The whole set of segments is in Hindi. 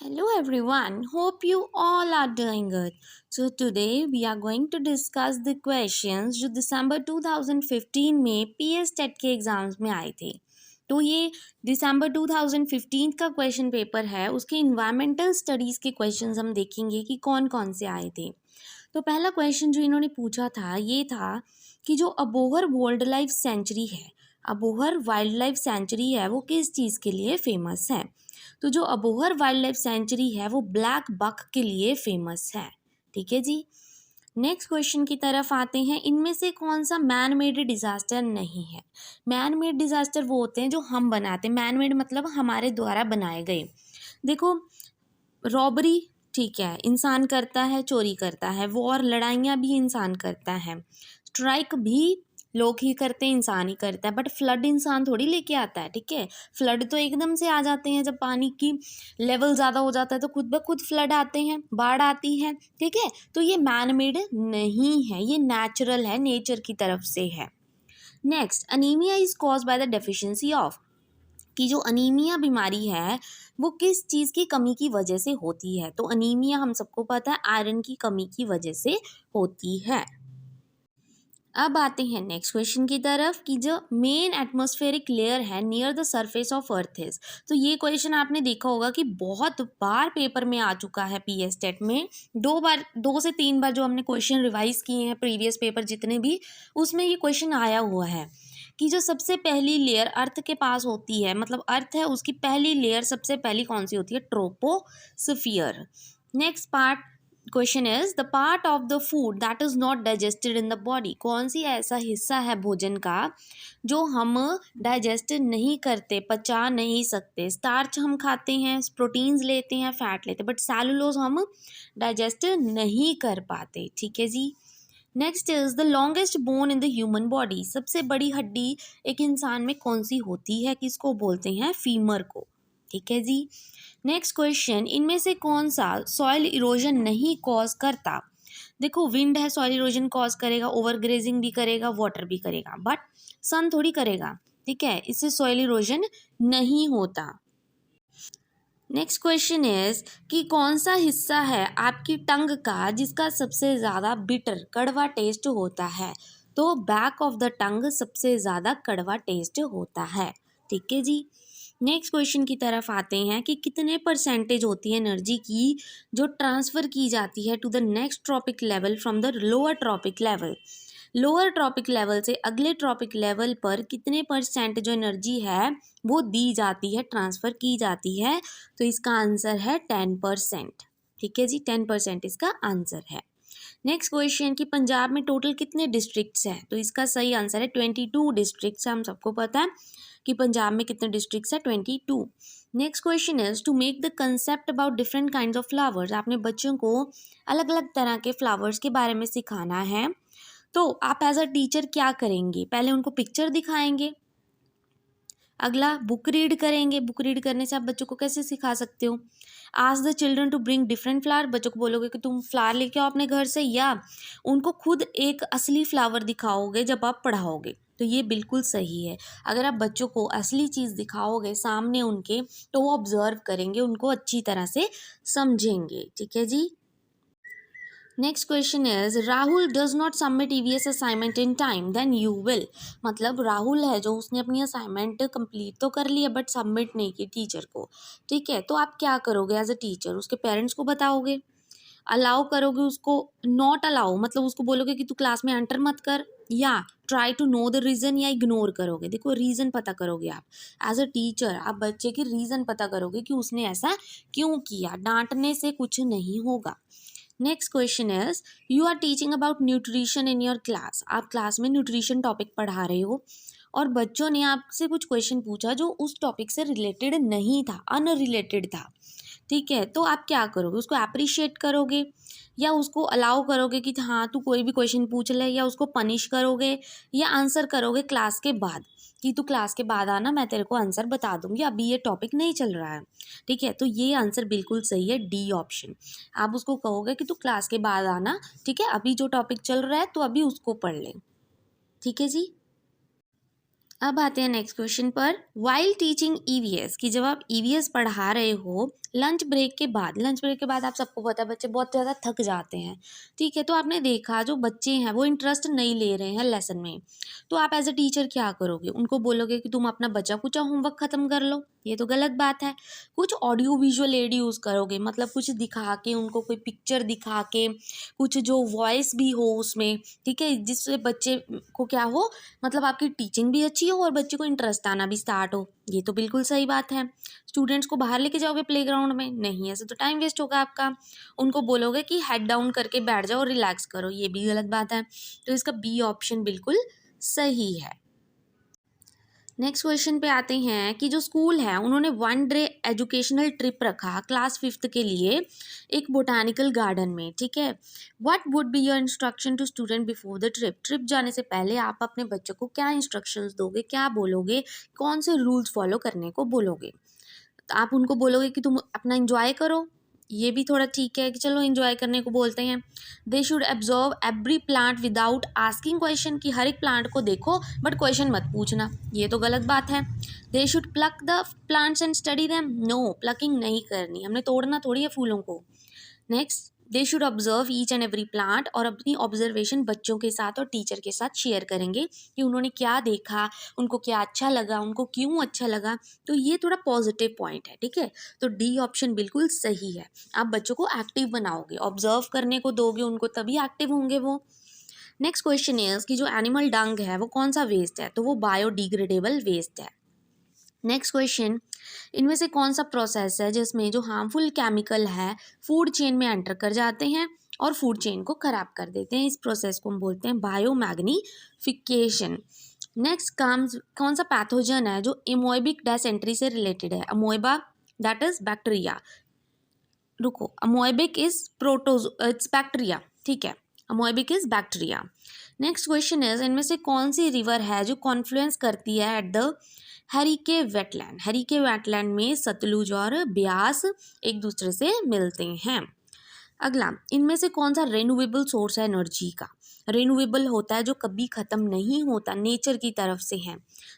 Hello everyone, hope you all are doing good. So today we are going to discuss the questions जो दिसंबर 2015 में पीएस टेट के एग्जाम्स में आए थे. तो ये दिसंबर 2015 का क्वेश्चन पेपर है, उसके इन्वायरमेंटल स्टडीज़ के क्वेश्चंस हम देखेंगे कि कौन कौन से आए थे. तो पहला क्वेश्चन जो इन्होंने पूछा था ये था कि जो अबोहर वाइल्ड लाइफ सेंचुरी है, अबोहर वाइल्ड लाइफ सेंचुरी है वो किस चीज़ के लिए फेमस है. तो जो अबोहर वाइल्ड लाइफ सेंचुरी है वो ब्लैक बक के लिए फेमस है. ठीक है जी. नेक्स्ट क्वेश्चन की तरफ आते हैं. इनमें से कौन सा मैन मेड डिजास्टर नहीं है. मैन मेड डिजास्टर वो होते हैं जो हम बनाते हैं. मैन मेड मतलब हमारे द्वारा बनाए गए. देखो, रॉबरी ठीक है, इंसान करता है, चोरी करता है. वॉर लड़ाइयाँ भी इंसान करता है. स्ट्राइक भी लोग ही करते हैं, इंसान ही करता है. बट फ्लड इंसान थोड़ी लेके आता है. ठीक है, फ्लड तो एकदम से आ जाते हैं. जब पानी की लेवल ज़्यादा हो जाता है तो खुद ब खुद फ्लड आते हैं, बाढ़ आती है. ठीक है, तो ये मैन मेड नहीं है, ये नेचुरल है, नेचर की तरफ से है. Next, anaemia is cause by the deficiency of. कि जो अनीमिया बीमारी है वो किस चीज़ की कमी की वजह से होती है. तो अनीमिया हम सबको पता है आयरन की कमी की वजह से होती है. अब आते हैं नेक्स्ट क्वेश्चन की तरफ कि जो मेन एटमॉस्फेरिक लेयर है near the surface of earth is. तो ये क्वेश्चन आपने देखा होगा कि बहुत बार पेपर में आ चुका है पीएस टेट में. 2 बार, 2 से 3 बार जो हमने क्वेश्चन रिवाइज किए हैं प्रीवियस पेपर जितने भी, उसमें ये क्वेश्चन आया हुआ है कि जो सबसे पहली लेयर अर्थ के पास होती है, मतलब अर्थ है उसकी पहली लेयर सबसे पहली कौन सी होती है. Troposphere. Next part question is the part of the food that is not digested in the body. कौन सी ऐसा हिस्सा है भोजन का जो हम डाइजेस्ट नहीं करते, पचा नहीं सकते. स्टार्च हम खाते हैं, प्रोटीन्स लेते हैं, फैट लेते हैं, बट सेलुलोज हम डाइजेस्ट नहीं कर पाते. ठीक है जी. Next is the longest bone in the human body. सबसे बड़ी हड्डी एक इंसान में कौन सी होती है, किसको बोलते हैं, फीमर को. ठीक है जी. नेक्स्ट क्वेश्चन, इनमें से कौन सा सॉइल इरोजन नहीं कॉज करता. देखो, विंड है सॉइल इरोजन कॉज करेगा, ओवर ग्रेजिंग भी करेगा, वाटर भी करेगा, बट सन थोड़ी करेगा. ठीक है, इससे सॉइल इरोजन नहीं होता. नेक्स्ट क्वेश्चन इज कि कौन सा हिस्सा है आपकी टंग का जिसका सबसे ज़्यादा बिटर कड़वा टेस्ट होता है. तो बैक ऑफ द टंग सबसे ज़्यादा कड़वा टेस्ट होता है. ठीक है जी. नेक्स्ट क्वेश्चन की तरफ आते हैं कि कितने परसेंटेज होती है एनर्जी की जो ट्रांसफ़र की जाती है to the next trophic level from the lower trophic level. Lower trophic level से अगले ट्रॉपिक लेवल पर कितने परसेंट जो एनर्जी है वो दी जाती है, ट्रांसफ़र की जाती है. तो इसका आंसर है 10%. ठीक है जी, 10% इसका आंसर है. नेक्स्ट क्वेश्चन कि पंजाब में टोटल कितने डिस्ट्रिक्ट्स हैं. तो इसका सही आंसर है 22 डिस्ट्रिक्ट्स. हम सबको पता है कि पंजाब में कितने डिस्ट्रिक्ट्स हैं, 22. Next question is to make the concept about different kinds of flowers. आपने बच्चों को अलग अलग तरह के फ्लावर्स के बारे में सिखाना है. तो आप एज अ टीचर क्या करेंगे, पहले उनको पिक्चर दिखाएंगे, अगला बुक रीड करेंगे. बुक रीड करने से आप बच्चों को कैसे सिखा सकते हो. Ask the children to bring different flower. बच्चों को बोलोगे कि तुम फ्लावर लेके आओ अपने घर से, या उनको खुद एक असली फ्लावर दिखाओगे जब आप पढ़ाओगे. तो ये बिल्कुल सही है. अगर आप बच्चों को असली चीज़ दिखाओगे सामने उनके तो वो ऑब्जर्व करेंगे, उनको अच्छी तरह से समझेंगे. ठीक है जी. Next question is Rahul does not submit EVS assignment in time then you will. मतलब राहुल है जो उसने अपनी असाइनमेंट कंप्लीट तो कर लिया बट सबमिट नहीं की टीचर को. ठीक है, तो आप क्या करोगे एज अ टीचर, उसके पेरेंट्स को बताओगे, अलाउ करोगे उसको, नॉट अलाउ मतलब उसको बोलोगे कि तू क्लास में एंटर मत कर, या try to know the reason, या इग्नोर करोगे. देखो, रीज़न पता करोगे आप एज अ टीचर, आप बच्चे की रीज़न पता करोगे कि उसने ऐसा क्यों किया. डांटने से कुछ नहीं होगा. Next question is you are teaching about nutrition in your class. आप क्लास में न्यूट्रिशन टॉपिक पढ़ा रहे हो और बच्चों ने आपसे कुछ क्वेश्चन पूछा जो उस टॉपिक से रिलेटेड नहीं था, अनरिलेटेड था. ठीक है, तो आप क्या करोगे, उसको अप्रिशिएट करोगे या उसको अलाउ करोगे कि हाँ तू कोई भी क्वेश्चन पूछ ले, या उसको पनिश करोगे, या आंसर करोगे क्लास के बाद कि तू क्लास के बाद आना, मैं तेरे को आंसर बता दूंगी, अभी ये टॉपिक नहीं चल रहा है. ठीक है, तो ये आंसर बिल्कुल सही है, डी ऑप्शन. आप उसको कहोगे कि तू क्लास के बाद आना, ठीक है, अभी जो टॉपिक चल रहा है तो अभी उसको पढ़ ले. ठीक है जी. अब आते हैं नेक्स्ट क्वेश्चन पर। वाइल टीचिंग ईवीएस, कि जब आप ईवीएस पढ़ा रहे हो लंच ब्रेक के बाद, लंच ब्रेक के बाद आप सबको पता है बच्चे बहुत ज़्यादा थक जाते हैं, ठीक है। तो आपने देखा जो बच्चे हैं वो इंटरेस्ट नहीं ले रहे हैं लेसन में, तो आप एज अ टीचर क्या करोगे? उनको बोलोगे कि तुम अपना बचा कुचा होमवर्क ख़त्म कर लो, ये तो गलत बात है। कुछ ऑडियो विजुअल एड यूज़ करोगे, मतलब कुछ दिखा के उनको, कोई पिक्चर दिखा के, कुछ जो वॉइस भी हो उसमें, ठीक है, जिससे बच्चे को क्या हो, मतलब आपकी टीचिंग भी अच्छी हो और बच्चे को इंटरेस्ट आना भी स्टार्ट हो। ये तो बिल्कुल सही बात है। स्टूडेंट्स को बाहर लेके जाओगे प्लेग्राउंड में? नहीं, ऐसे तो टाइम वेस्ट होगा आपका। उनको बोलोगे कि हेड डाउन करके बैठ जाओ और रिलैक्स करो, ये भी गलत बात है। तो इसका बी ऑप्शन बिल्कुल सही है। नेक्स्ट क्वेश्चन पे आते हैं कि जो स्कूल है उन्होंने 1 डे एजुकेशनल ट्रिप रखा क्लास 5th के लिए एक बोटानिकल गार्डन में, ठीक है। What would be your instruction to student before the trip? Trip जाने से पहले आप अपने बच्चों को क्या इंस्ट्रक्शंस दोगे, क्या बोलोगे, कौन से रूल्स फॉलो करने को बोलोगे? तो आप उनको बोलोगे कि तुम अपना इंजॉय करो, ये भी थोड़ा ठीक है कि चलो इंजॉय करने को बोलते हैं। दे should observe every plant without asking question, कि हर एक प्लांट को देखो बट क्वेश्चन मत पूछना, ये तो गलत बात है। They should pluck the plants and study them, no, plucking नहीं करनी, हमने तोड़ना थोड़ी है फूलों को। Next, they should observe each and every plant, और अपनी ऑब्जर्वेशन बच्चों के साथ और टीचर के साथ शेयर करेंगे कि उन्होंने क्या देखा, उनको क्या अच्छा लगा, उनको क्यों अच्छा लगा। तो ये थोड़ा पॉजिटिव पॉइंट है, ठीक है। तो डी ऑप्शन बिल्कुल सही है। आप बच्चों को एक्टिव बनाओगे, ऑब्जर्व करने को दोगे उनको, तभी एक्टिव होंगे वो। नेक्स्ट क्वेश्चन इज कि जो एनिमल डंग है वो कौन सा वेस्ट है? तो वो बायोडिग्रेडेबल वेस्ट है। नेक्स्ट क्वेश्चन, इनमें से कौन सा प्रोसेस है जिसमें जो हार्मफुल केमिकल है फूड चेन में एंटर कर जाते हैं और फूड चेन को खराब कर देते हैं? इस प्रोसेस को हम बोलते हैं बायोमैग्निफिकेशन। नेक्स्ट कम्स, कौन सा पैथोजन है जो एमोइबिक डिसेंट्री से रिलेटेड है? Amoeba, that is bacteria. रुको, amoebic is protozoa, it's bacteria, ठीक है, amoebic is bacteria. Next question is, इनमें से कौन सी रिवर है जो कॉन्फ्लुएंस करती है at the Harike wetland? Harike wetland में सतलुज और ब्यास एक दूसरे से मिलते हैं। अगला, इनमें से कौन सा रिन्यूएबल सोर्स है एनर्जी का? रिन्यूएबल होता है जो कभी ख़त्म नहीं होता, नेचर की तरफ से है।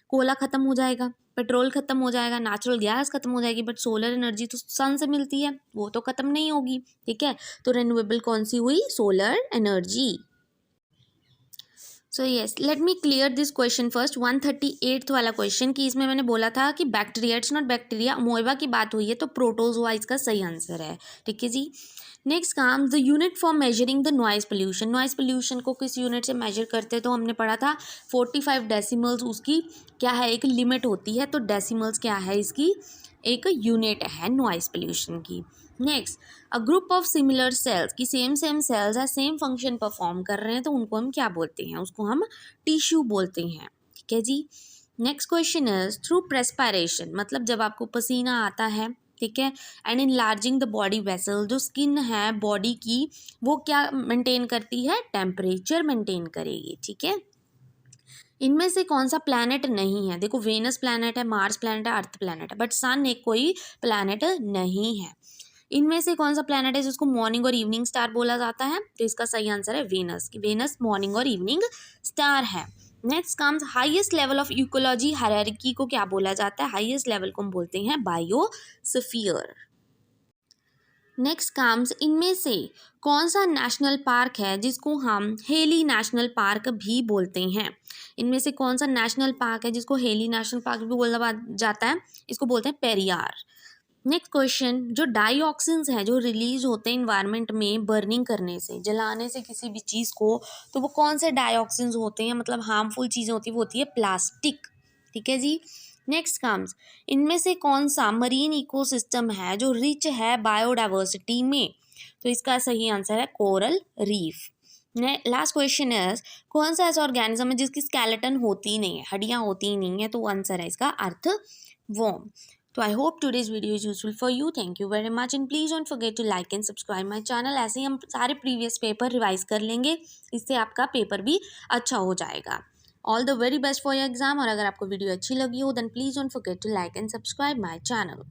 कोयला ख़त्म हो जाएगा, पेट्रोल ख़त्म हो जाएगा, नेचुरल गैस ख़त्म हो जाएगी, बट सोलर एनर्जी तो सन से मिलती है, वो तो ख़त्म नहीं होगी, ठीक है। तो रिन्यूएबल कौन सी हुई? Solar energy. So yes, let me clear this question first. 138 वाला क्वेश्चन, कि इसमें मैंने बोला था कि बैक्टीरिया, इट्स नॉट बैक्टीरिया, अमोइबा की बात हुई है, तो प्रोटोजोआ इसका सही आंसर है, ठीक है जी। नेक्स्ट काम, the unit for measuring the noise pollution. Noise pollution को किस यूनिट से मेजर करते हैं? तो हमने पढ़ा था 45 डेसिमल्स उसकी क्या है, एक लिमिट होती है। तो डेसिमल्स क्या है इसकी? एक यूनिट है नॉइज पोल्यूशन की। Next, a group of similar sales, की सेम सेल्स है, सेम फंक्शन परफॉर्म कर रहे हैं, तो उनको हम क्या बोलते हैं? उसको हम टिश्यू बोलते हैं, ठीक है जी। नेक्स्ट क्वेश्चन इज, थ्रू प्रेस्पायरेशन, मतलब जब आपको पसीना आता है, ठीक है, and enlarging the body vessel, जो स्किन है बॉडी की वो क्या मेंटेन करती है? टेम्परेचर मेंटेन करेगी, ठीक है। इनमें से कौन सा प्लैनेट नहीं है? देखो, वेनस प्लैनेट है, मार्स प्लैनेट है, अर्थ प्लैनेट है, बट सन एक कोई प्लैनेट नहीं है। इनमें से कौन सा प्लैनेट है जिसको मॉर्निंग और इवनिंग स्टार बोला जाता है? तो इसका सही आंसर है वेनस, कि वेनस मॉर्निंग और इवनिंग स्टार है। Next comes, highest level of ecology hierarchy को क्या बोला जाता है? हाईएस्ट लेवल को हम बोलते हैं बायोस्फीयर। नेक्स्ट कम्स, इनमें से कौन सा नेशनल पार्क है जिसको हम हेली नेशनल पार्क भी बोलते हैं? इनमें से कौन सा नेशनल पार्क है जिसको हेली नेशनल पार्क भी बोला जाता है? इसको बोलते हैं पेरियार। नेक्स्ट क्वेश्चन, जो डाईऑक्सिन्स हैं जो रिलीज होते हैं इन्वायरमेंट में बर्निंग करने से, जलाने से किसी भी चीज़ को, तो वो कौन से डाईऑक्सिन्स होते हैं, मतलब हार्मफुल चीज़ें होती है, वो होती है प्लास्टिक, ठीक है जी। नेक्स्ट कम्स, इनमें से कौन सा मरीन इकोसिस्टम है जो रिच है बायोडाइवर्सिटी में? तो इसका सही आंसर है coral reef. Last question is, कौन सा ऐसा ऑर्गेनिज्म है जिसकी स्केलेटन होती ही नहीं है, हड्डियाँ होती ही नहीं है? तो आंसर है इसका अर्थवॉर्म। तो I hope today's video is useful for you. Thank you very much and please don't forget to like and subscribe my channel. ऐसे ही हम सारे प्रीवियस पेपर रिवाइज कर लेंगे, इससे आपका पेपर भी अच्छा हो जाएगा। All the very best for your exam. और अगर आपको वीडियो अच्छी लगी हो then please don't forget to like and subscribe my channel.